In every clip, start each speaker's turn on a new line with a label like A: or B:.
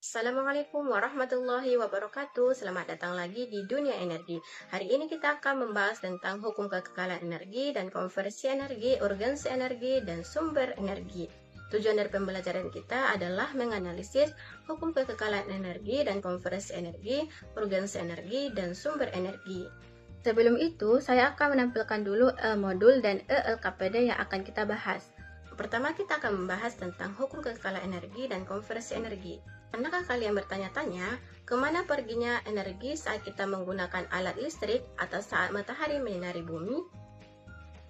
A: Assalamualaikum warahmatullahi wabarakatuh. Selamat datang lagi di Dunia Energi. Hari ini kita akan membahas tentang hukum kekekalan energi dan konversi energi, urgensi energi, dan sumber energi. Tujuan dari pembelajaran kita adalah menganalisis hukum kekekalan energi dan konversi energi, urgensi energi, dan sumber energi. Sebelum itu, saya akan menampilkan dulu modul dan LKPD yang akan kita bahas. Pertama, kita akan membahas tentang hukum kekekalan energi dan konversi energi. Pernahkah kalian bertanya-tanya, kemana perginya energi saat kita menggunakan alat listrik atau saat matahari menyinari bumi?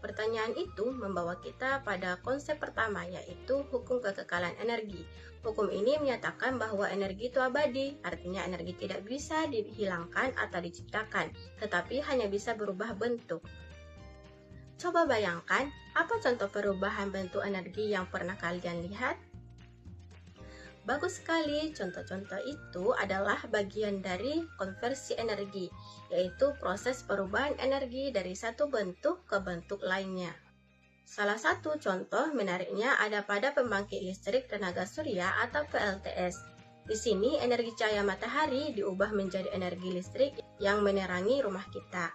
A: Pertanyaan itu membawa kita pada konsep pertama, yaitu hukum kekekalan energi. Hukum ini menyatakan bahwa energi itu abadi, artinya energi tidak bisa dihilangkan atau diciptakan, tetapi hanya bisa berubah bentuk. Coba bayangkan, apa contoh perubahan bentuk energi yang pernah kalian lihat? Bagus sekali, contoh-contoh itu adalah bagian dari konversi energi, yaitu proses perubahan energi dari satu bentuk ke bentuk lainnya. Salah satu contoh menariknya ada pada pembangkit listrik tenaga surya atau PLTS. Di sini energi cahaya matahari diubah menjadi energi listrik yang menerangi rumah kita.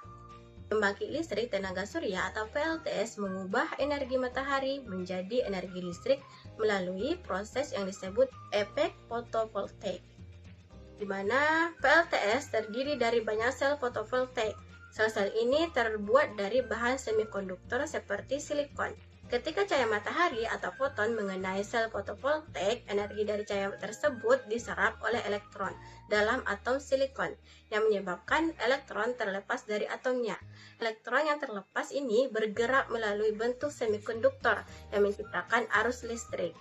A: Pembangkit listrik tenaga surya atau PLTS mengubah energi matahari menjadi energi listrik melalui proses yang disebut efek fotovoltaik, di mana PLTS terdiri dari banyak sel fotovoltaik. Sel-sel ini terbuat dari bahan semikonduktor seperti silikon. Ketika cahaya matahari atau foton mengenai sel fotovoltaik, energi dari cahaya tersebut diserap oleh elektron dalam atom silikon yang menyebabkan elektron terlepas dari atomnya. Elektron yang terlepas ini bergerak melalui bentuk semikonduktor yang menciptakan arus listrik.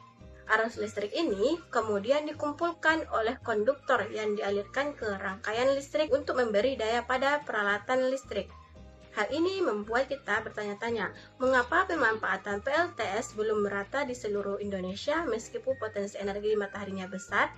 A: Arus listrik ini kemudian dikumpulkan oleh konduktor yang dialirkan ke rangkaian listrik untuk memberi daya pada peralatan listrik. Hal ini membuat kita bertanya-tanya, mengapa pemanfaatan PLTS belum merata di seluruh Indonesia meskipun potensi energi mataharinya besar?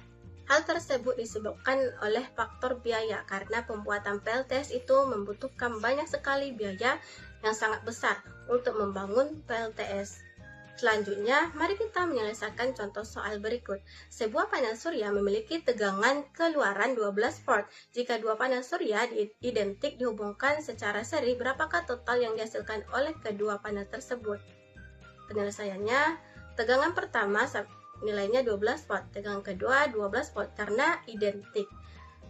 A: Hal tersebut disebabkan oleh faktor biaya, karena pembuatan PLTS itu membutuhkan banyak sekali biaya yang sangat besar untuk membangun PLTS. Selanjutnya, mari kita menyelesaikan contoh soal berikut. Sebuah panel surya memiliki tegangan keluaran 12 volt. Jika dua panel surya identik dihubungkan secara seri, berapakah total yang dihasilkan oleh kedua panel tersebut? Penyelesaiannya, tegangan pertama nilainya 12 volt, tegangan kedua 12 volt karena identik.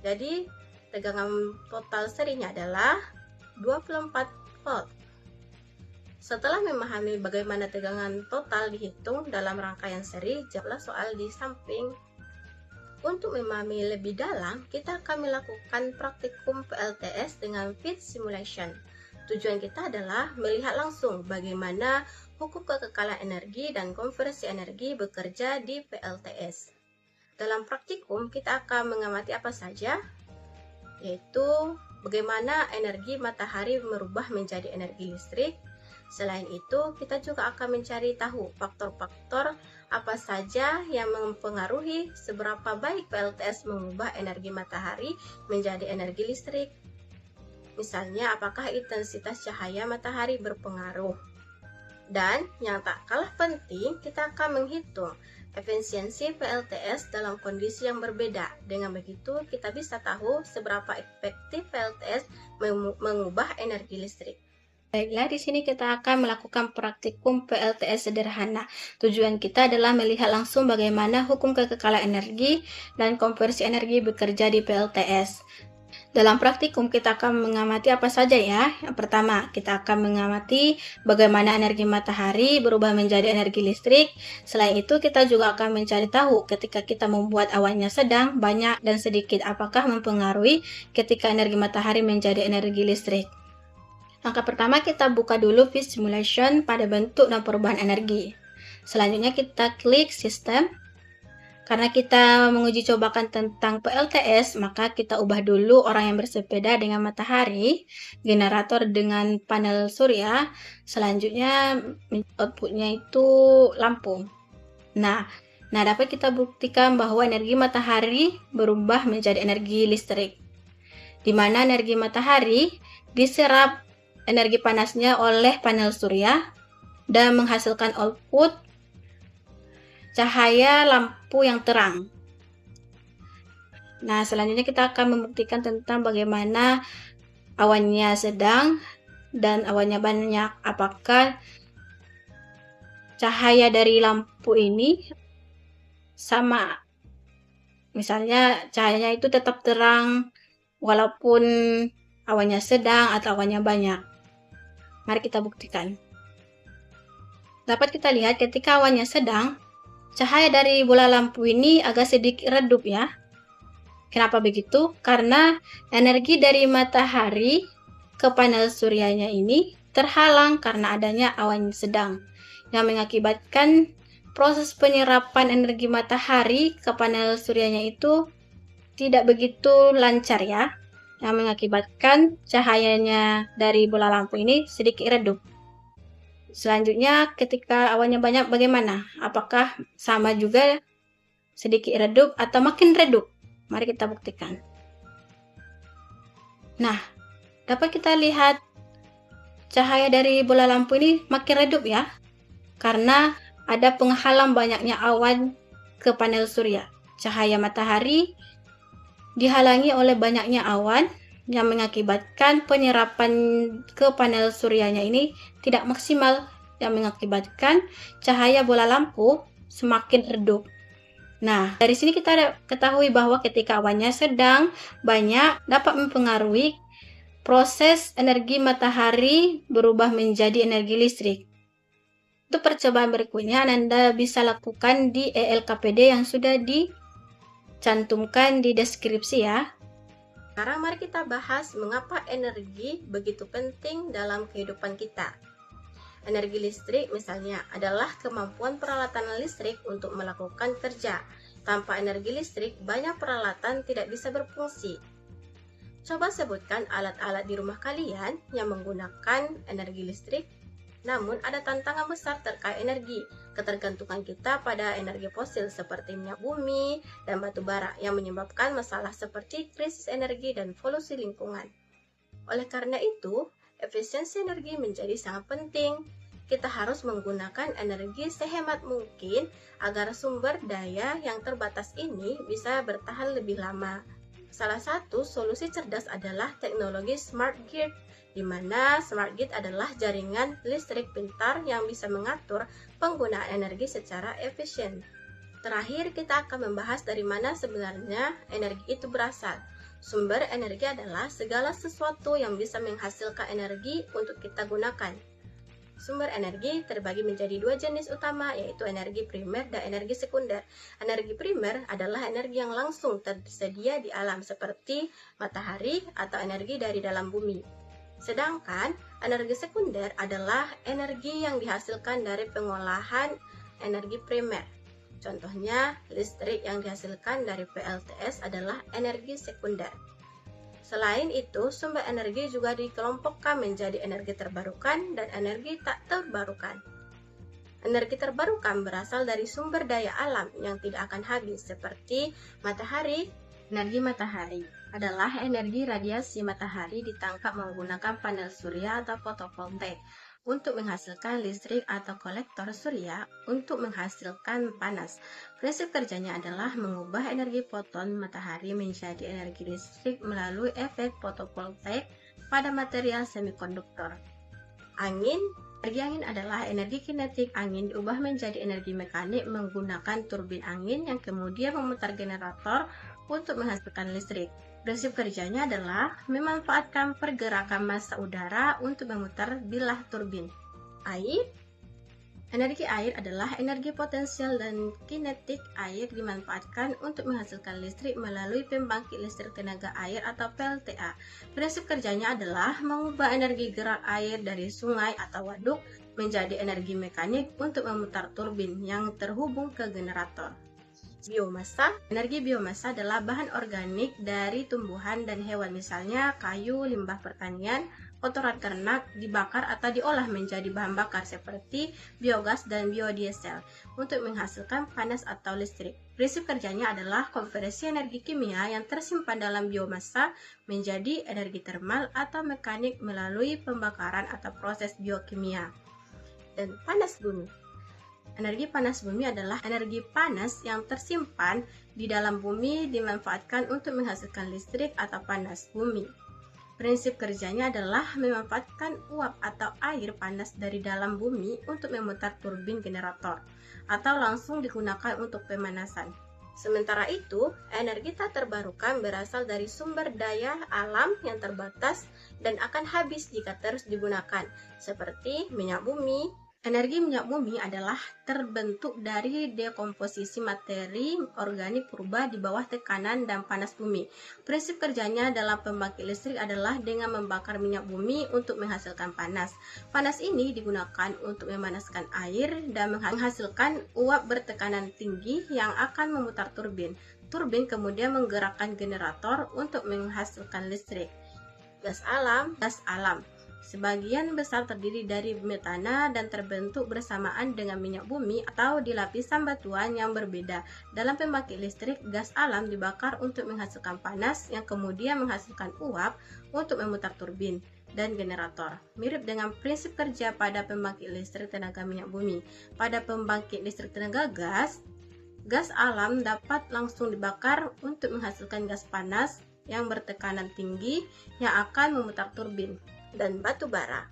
A: Jadi, tegangan total serinya adalah 24 volt. Setelah memahami bagaimana tegangan total dihitung dalam rangkaian seri, jawablah soal di samping. Untuk memahami lebih dalam, kita akan melakukan praktikum PLTS dengan fit simulation. Tujuan kita adalah melihat langsung bagaimana hukum kekekalan energi dan konversi energi bekerja di PLTS. Dalam praktikum, kita akan mengamati apa saja, yaitu bagaimana energi matahari merubah menjadi energi listrik. Selain itu, kita juga akan mencari tahu faktor-faktor apa saja yang mempengaruhi seberapa baik PLTS mengubah energi matahari menjadi energi listrik. Misalnya, apakah intensitas cahaya matahari berpengaruh? Dan yang tak kalah penting, kita akan menghitung efisiensi PLTS dalam kondisi yang berbeda. Dengan begitu, kita bisa tahu seberapa efektif PLTS mengubah energi listrik. Baiklah, di sini kita akan melakukan praktikum PLTS sederhana. Tujuan kita adalah melihat langsung bagaimana hukum kekekalan energi dan konversi energi bekerja di PLTS. Dalam praktikum kita akan mengamati apa saja ya. Yang pertama, kita akan mengamati bagaimana energi matahari berubah menjadi energi listrik. Selain itu, kita juga akan mencari tahu ketika kita membuat awannya sedang, banyak, dan sedikit, apakah mempengaruhi ketika energi matahari menjadi energi listrik. Langkah pertama, kita buka dulu fit simulation pada bentuk dan perubahan energi. Selanjutnya kita klik sistem. Karena kita menguji cobakan tentang PLTS, maka kita ubah dulu orang yang bersepeda dengan matahari, generator dengan panel surya, selanjutnya outputnya itu lampu. Nah, dapat kita buktikan bahwa energi matahari berubah menjadi energi listrik, di mana energi matahari diserap energi panasnya oleh panel surya dan menghasilkan output cahaya lampu yang terang. Nah, selanjutnya kita akan membuktikan tentang bagaimana awannya sedang dan awannya banyak. Apakah cahaya dari lampu ini sama? Misalnya cahayanya itu tetap terang walaupun awannya sedang atau awannya banyak. Mari kita buktikan. Dapat kita lihat ketika awannya sedang, cahaya dari bola lampu ini agak sedikit redup ya. Kenapa begitu? Karena energi dari matahari ke panel suryanya ini terhalang karena adanya awan sedang, yang mengakibatkan proses penyerapan energi matahari ke panel suryanya itu tidak begitu lancar ya, yang mengakibatkan cahayanya dari bola lampu ini sedikit redup. Selanjutnya, ketika awannya banyak bagaimana? Apakah sama juga sedikit redup atau makin redup? Mari kita buktikan. Nah, dapat kita lihat cahaya dari bola lampu ini makin redup ya, karena ada penghalang banyaknya awan ke panel surya. Cahaya matahari dihalangi oleh banyaknya awan yang mengakibatkan penyerapan ke panel suryanya ini tidak maksimal, yang mengakibatkan cahaya bola lampu semakin redup. Nah, dari sini kita ketahui bahwa ketika awannya sedang banyak dapat mempengaruhi proses energi matahari berubah menjadi energi listrik. Untuk percobaan berikutnya, Anda bisa lakukan di ELKPD yang sudah dicantumkan di deskripsi ya. Sekarang mari kita bahas mengapa energi begitu penting dalam kehidupan kita. Energi listrik misalnya adalah kemampuan peralatan listrik untuk melakukan kerja. Tanpa energi listrik, banyak peralatan tidak bisa berfungsi. Coba sebutkan alat-alat di rumah kalian yang menggunakan energi listrik. Namun ada tantangan besar terkait energi. Ketergantungan kita pada energi fosil seperti minyak bumi dan batu bara yang menyebabkan masalah seperti krisis energi dan polusi lingkungan. Oleh karena itu, efisiensi energi menjadi sangat penting. Kita harus menggunakan energi sehemat mungkin agar sumber daya yang terbatas ini bisa bertahan lebih lama. Salah satu solusi cerdas adalah teknologi smart grid, di mana smart grid adalah jaringan listrik pintar yang bisa mengatur penggunaan energi secara efisien. Terakhir, kita akan membahas dari mana sebenarnya energi itu berasal. Sumber energi adalah segala sesuatu yang bisa menghasilkan energi untuk kita gunakan. Sumber energi terbagi menjadi dua jenis utama, yaitu energi primer dan energi sekunder. Energi primer adalah energi yang langsung tersedia di alam seperti matahari atau energi dari dalam bumi. Sedangkan energi sekunder adalah energi yang dihasilkan dari pengolahan energi primer. Contohnya, listrik yang dihasilkan dari PLTS adalah energi sekunder. Selain itu, sumber energi juga dikelompokkan menjadi energi terbarukan dan energi tak terbarukan. Energi terbarukan berasal dari sumber daya alam yang tidak akan habis, seperti matahari. Energi matahari adalah energi radiasi matahari ditangkap menggunakan panel surya atau fotovoltaik untuk menghasilkan listrik atau kolektor surya untuk menghasilkan panas. Prinsip kerjanya adalah mengubah energi foton matahari menjadi energi listrik melalui efek fotovoltaik pada material semikonduktor. Energi angin adalah energi kinetik. Angin diubah menjadi energi mekanik menggunakan turbin angin yang kemudian memutar generator untuk menghasilkan listrik. Prinsip kerjanya adalah memanfaatkan pergerakan massa udara untuk memutar bilah turbin. Energi air adalah energi potensial dan kinetik. Air dimanfaatkan untuk menghasilkan listrik melalui pembangkit listrik tenaga air atau PLTA. Prinsip kerjanya adalah mengubah energi gerak air dari sungai atau waduk menjadi energi mekanik untuk memutar turbin yang terhubung ke generator. Biomasa. Energi biomasa adalah bahan organik dari tumbuhan dan hewan, misalnya kayu, limbah pertanian, kotoran ternak dibakar atau diolah menjadi bahan bakar seperti biogas dan biodiesel untuk menghasilkan panas atau listrik. Prinsip kerjanya adalah konversi energi kimia yang tersimpan dalam biomasa menjadi energi termal atau mekanik melalui pembakaran atau proses biokimia. Dan panas bumi. Energi panas bumi adalah energi panas yang tersimpan di dalam bumi dimanfaatkan untuk menghasilkan listrik atau panas bumi. Prinsip kerjanya adalah memanfaatkan uap atau air panas dari dalam bumi untuk memutar turbin generator atau langsung digunakan untuk pemanasan. Sementara itu, energi tak terbarukan berasal dari sumber daya alam yang terbatas dan akan habis jika terus digunakan, seperti minyak bumi. Energi minyak bumi adalah terbentuk dari dekomposisi materi organik purba di bawah tekanan dan panas bumi. Prinsip kerjanya dalam pembangkit listrik adalah dengan membakar minyak bumi untuk menghasilkan panas. Panas ini digunakan untuk memanaskan air dan menghasilkan uap bertekanan tinggi yang akan memutar turbin. Turbin kemudian menggerakkan generator untuk menghasilkan listrik. Gas alam. Sebagian besar terdiri dari metana dan terbentuk bersamaan dengan minyak bumi atau di lapisan batuan yang berbeda. Dalam pembangkit listrik, gas alam dibakar untuk menghasilkan panas yang kemudian menghasilkan uap untuk memutar turbin dan generator. Mirip dengan prinsip kerja pada pembangkit listrik tenaga minyak bumi. Pada pembangkit listrik tenaga gas, gas alam dapat langsung dibakar untuk menghasilkan gas panas yang bertekanan tinggi yang akan memutar turbin. Dan batu bara.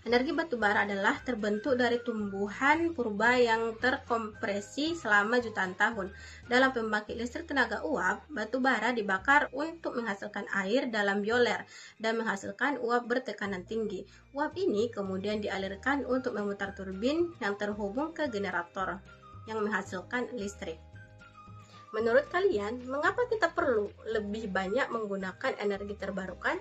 A: Energi batu bara adalah terbentuk dari tumbuhan purba yang terkompresi selama jutaan tahun. Dalam pembangkit listrik tenaga uap, batu bara dibakar untuk menghasilkan air dalam boiler dan menghasilkan uap bertekanan tinggi. Uap ini kemudian dialirkan untuk memutar turbin yang terhubung ke generator yang menghasilkan listrik. Menurut kalian, mengapa kita perlu lebih banyak menggunakan energi terbarukan?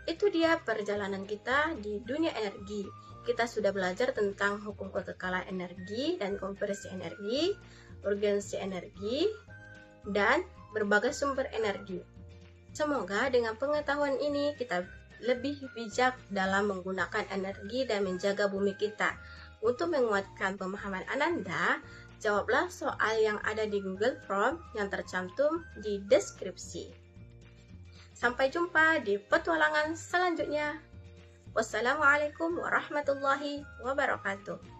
A: Itu dia perjalanan kita di dunia energi. Kita sudah belajar tentang hukum kekekalan energi dan konversi energi, urgensi energi, dan berbagai sumber energi. Semoga dengan pengetahuan ini kita lebih bijak dalam menggunakan energi dan menjaga bumi kita. Untuk menguatkan pemahaman Ananda, jawablah soal yang ada di Google Form yang tercantum di deskripsi. Sampai jumpa di petualangan selanjutnya. Wassalamualaikum warahmatullahi wabarakatuh.